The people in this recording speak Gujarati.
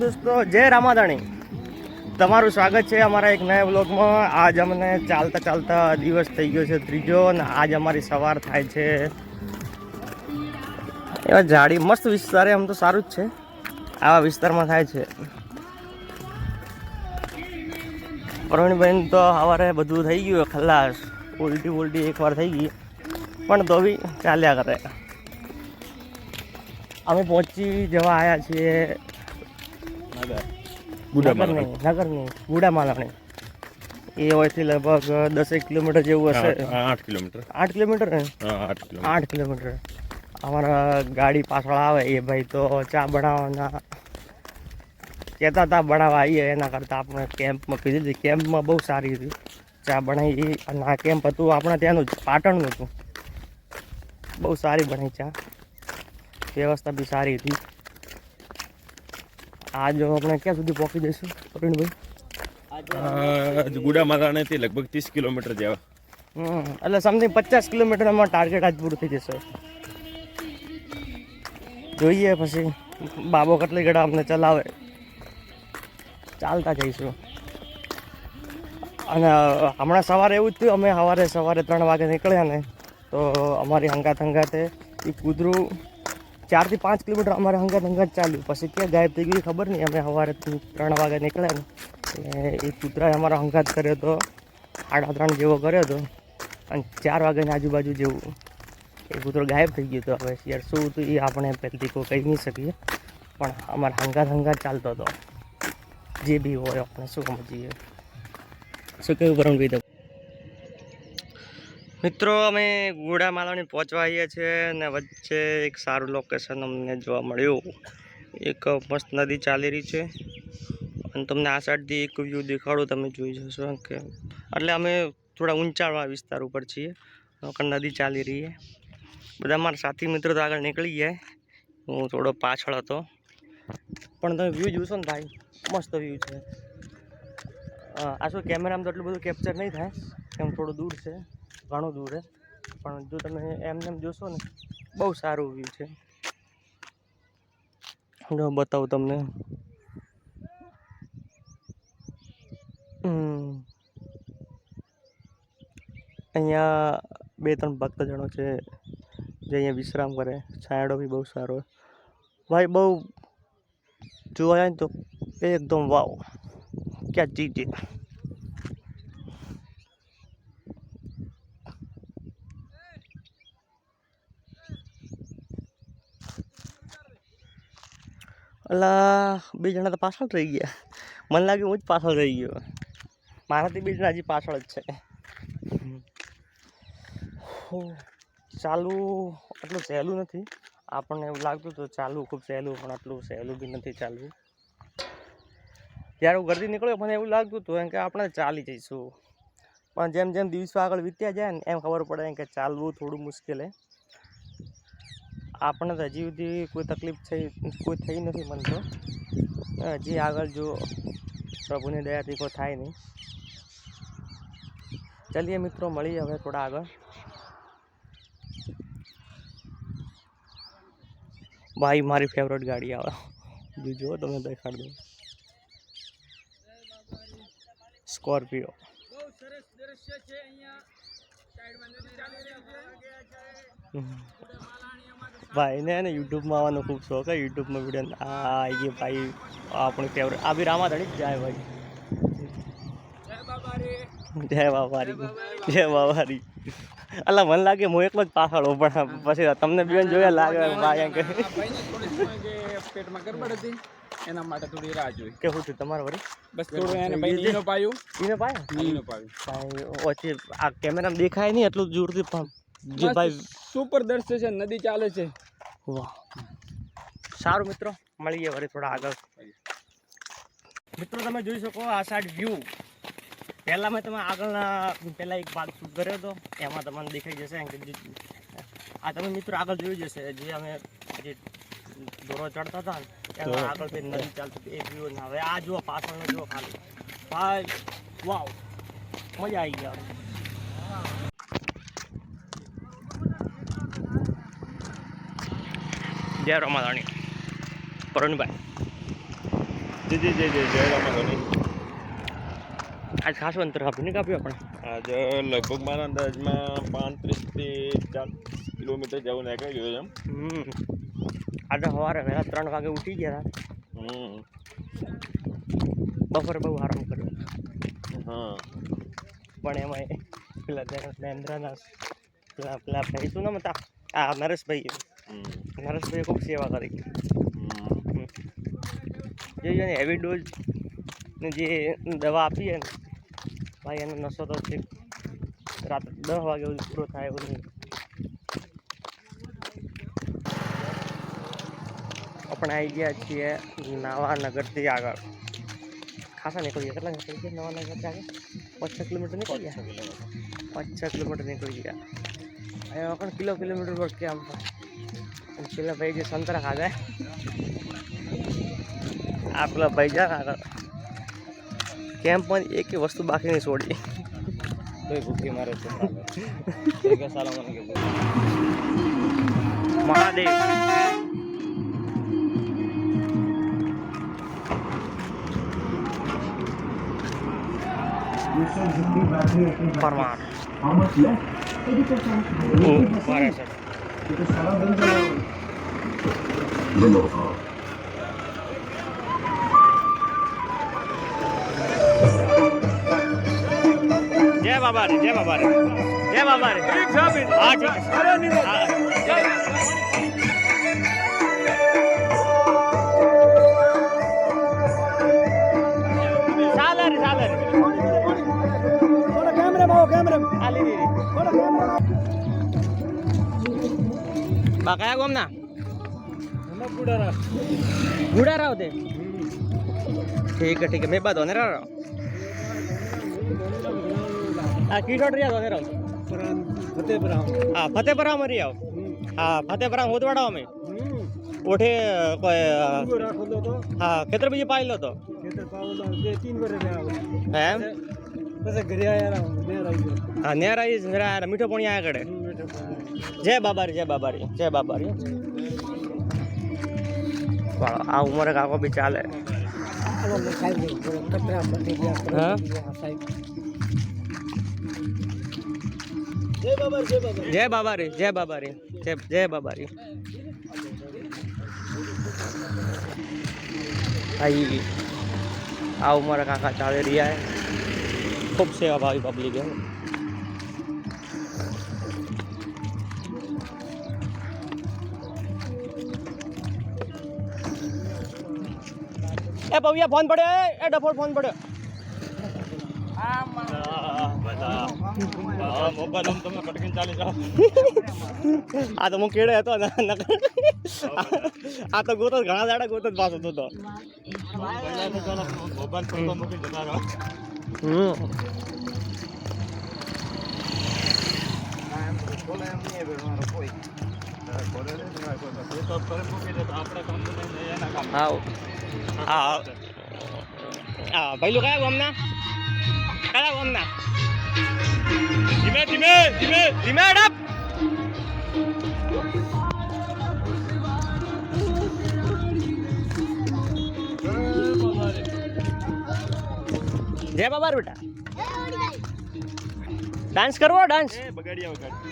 દોસ્તો, જય રામાદાણી. તમારું સ્વાગત છે અમારા એક નયા બ્લોગમાં. આજ અમને ચાલતા ચાલતા દિવસ થઈ ગયો છે ત્રીજો, અને આજ અમારી સવાર થાય છે. એવા ઝાડી મસ્ત વિસ્તાર, એમ તો સારું જ છે, આવા વિસ્તારમાં થાય છે. પ્રવીણભાઈ તો સવારે બધું થઈ ગયું ખલાસ, ઉલટી એકવાર થઈ ગઈ, પણ તો બી ચાલ્યા કરે. અમે પહોંચી જવા આવ્યા છીએ નગર નહીં, ગુડામાલાણી. એ હોયથી લગભગ 10 કિલોમીટર જેવું હશે. 8 કિલોમીટર ને 8 કિલોમીટર. અમારા ગાડી પાછળ આવે એ ભાઈ તો ચા બનાવવાના કહેતા હતા, બનાવવા આવીએ એના કરતાં આપણે કેમ્પમાં કીધી હતી. કેમ્પમાં બહુ સારી હતી ચા બનાવી, અને આ કેમ્પ હતું આપણે ત્યાંનું જ પાટણનું હતું. બહુ સારી બની ચા, વ્યવસ્થા બી સારી હતી. આજ આપણે ક્યાં સુધી પહોંચી જઈશું પ્રવીણભાઈ? ગુડામાલાથી લગભગ 30 કિલોમીટર જેવા. એટલે સમથિંગ 50 કિલોમીટરમાં ટાર્ગેટ આજ પૂરું થઈ જશે. જોઈએ પછી બાબો કેટલી ઘડા અમને ચલાવે, ચાલતા જઈશું. અને હમણાં સવારે એવું જ થયું, અમે સવારે 3 વાગે નીકળ્યા ને, તો અમારી હંગાતે એ કૂતરું 4 થી 5 કિલોમીટર અમારે હંગાત ચાલ્યું. પછી ક્યાં ગાયબ થઈ ગયું ખબર નહીં. અમે સવારે 3 વાગે નીકળ્યા ને, એ કૂતરાએ અમારો હંગાત કર્યો હતો, 3:30 જેવો કર્યો હતો, અને 4 વાગ્યાની આજુબાજુ જેવું એ કૂતરો ગાયબ થઈ ગયો હતો. હવે યાર શું હતું એ આપણે પહેલાંથી કોઈ કહી નહીં શકીએ, પણ અમારા હંગાત ચાલતો હતો. જે બી હોય આપણે શું સમજીએ. શું કેવું કરવાનું કીધું મિત્રો? અમે ગુડામાલાની પહોંચવા આવીએ છીએ, અને વચ્ચે એક સારું લોકેશન અમને જોવા મળ્યું. એક મસ્ત નદી ચાલી રહી છે, અને તમને આ સાઈડથી એક વ્યૂ દેખાડું, તમે જોઈ જશો કે એટલે અમે થોડા ઊંચાણવાળા વિસ્તાર ઉપર છીએ, નદી ચાલી રહી છે. બધા મારા સાથી મિત્રો તો આગળ નીકળી ગયા, હું થોડો પાછળ હતો. પણ તમે વ્યૂ જોશો ને ભાઈ, મસ્ત વ્યૂ છે. આ શું કેમેરામાં તો એટલું બધું કેપ્ચર નહીં થાય, એમ થોડું દૂર છે, ઘણું દૂર છે, પણ જો તમે એમને જોશો ને, બહુ સારું વ્યૂ છે. જો બતાવું તમને. અહીંયા 2-3 ભક્તજનો છે જે અહીંયા વિશ્રામ કરે. છાંયડો બી બહુ સારો ભાઈ, બહુ જોવા જાય ને તો એકદમ વાવ, ક્યાં ચીજ. અલા 2 જણા તો પાછળ રહી ગયા. મને લાગે હું જ પાછળ રહી ગયો. મારાથી 2 જણા હજી પાછળ જ છે. ચાલવું આટલું સહેલું નથી. આપણને એવું લાગતું હતું ચાલવું ખૂબ સહેલું, પણ આટલું સહેલું બી નથી ચાલવું. જ્યારે હું ઘરથી નીકળ્યો મને એવું લાગતું હતું એમ કે આપણે ચાલી જઈશું, પણ જેમ જેમ દિવસો આગળ વીત્યા જાય ને એમ ખબર પડે કે ચાલવું થોડું મુશ્કેલ છે. આપણને તો હજી સુધી કોઈ તકલીફ કોઈ થઈ નથી મને તો. હજી આગળ જો પ્રભુની દયાથી કોઈ થાય નહીં. ચલીએ મિત્રો, મળીએ હવે થોડા આગળ. ભાઈ મારી ફેવરેટ ગાડી આવે, જો તમે દેખાડ દો, સ્કોર્પિયો. ભાઈ ને યુટ્યુબમાં આવવાનો ખૂબ શોખ છે. યુટ્યુબમાં વિડીયો આવી ગયો ભાઈ, આપણી ફેવરેટ. આ બી રામાધણી જ જાય ભાઈ. જય બાબારી. અલા મને લાગે હું એકલો જ પાછળ, પણ પછી તમને બેન જોયા લાગે ભાઈ કે પેટમાં ગરબડ હતી, એના માટે થોડી રાહ જોઈ. કેવું થયું તમારે વળી? બસ થોડું એને ભાઈ ઈનો પાયું. ઓછી આ કેમેરામાં દેખાય નહીં એટલું જોરથી, પણ જે ભાઈ સુપર દૃશ્ય છે, નદી ચાલે છે. વાહ, સારું મિત્રો, મળીએ વળી થોડા આગળ. મિત્રો તમે જોઈ શકો આ સાઈડ વ્યૂ. પહેલાં મેં તમે પહેલાં એક ભાગ શૂટ કર્યો હતો, એમાં તમને દેખાઈ જશે. આ તમે મિત્રો આગળ જોઈ જશે, જે અમે જે દોરો ચડતા હતા ને એમાં આગળ બે નદી ચાલતી હતી, એ વ્યૂ. ને હવે આ જુઓ પાછળનો જુઓ ખાલી ભાઈ, વાવ, મજા આવી ગયા. જય રામાધાણી પ્રવીણભાઈ. જય રામાધણી. આજ ખાસું અંતર કાપ્યું નહીં કાપ્યું આપણે? આજે લગભગ મારા અંદાજમાં 35 થી 40 કિલોમીટર જેવું નીકળી ગયું એમ. આજે સવારે વહેલા 3 વાગે ઉઠી ગયા હતા. બપોરે બહુ આરામ કર્યો. હા પણ એમાં પેલા મહેન્દ્રના પેલા ભાઈ શું નામ હતા? આ નરેશભાઈએ ખૂબ સેવા કરી. જે હેવી ડોઝ ને જે દવા આપી છે ને ભાઈ, એનો નશો તો છે રાત્રે 10 વાગે પૂરો થાય એવું નહીં. આપણે આવી ગયા છીએ નવાનગરથી આગળ. ખાસા નીકળી ગયા. કેટલા નીકળી ગયા નવાનગરથી આગળ? 5-6 કિલોમીટર નીકળી ગયા. 5-6 કિલોમીટર નીકળી ગયા. અહીંયા પણ કિલોમીટર પર કેમ અને પેલા ભાઈ જે સંતરા ખાધા, આ પેલા ભાઈ જા આગળ કેમ પણ એક વસ્તુ બાકી નહીં છોડી. ભૂખી મારે છે મહાદેવ પરમાર જય બાબા રે, જય બાબા રે, જય બાબા રે. હા ઠીક છે. બા કયા ગામના? ગુડારાવ તે. ઠીક है, ठीक है. मैं बात होने रहा આ કીટોટ રહ્યા તો નેરો ફતેપરામ રી આવ. હા ફતેપરામ હોદવાડા અમે ઓઠે કોઈ હા ખેતર બીજે પાઈ લો તો એમ. હા નેર આવી જરા મીઠો પાણી આયા કડે. જય બાબારી, જય બાબારી, જય બાબારી. આ ઉંમરે કાકો બી ચાલે. હા જય બાબારી, જય બાબારી, જય બાબારી. ભાઈ આ ઉંમરે કાકા ચાલી રહ્યા है. खूब सेवा भावी पब्लिक है. ए पविया फोन पड़े, ए डफोर फोन पड़े. મોબાઈલ તમે પટકીને ચાલી જાઓ. આ તો હું કેળે હતો ને આ તો ગોતો ઘણા દાડા ગોતો જ પાછો તો મોબાઈલ પર મૂકી જતા રહો. હા ભાઈલું કયા ગામના? કયા ગામના? ધીમે ધીમે ધીમે ધીમે અડપ. જય બાબા બેટા. ડાન્સ કરવો? ડાન્સ બગાડી આવો ગાડી.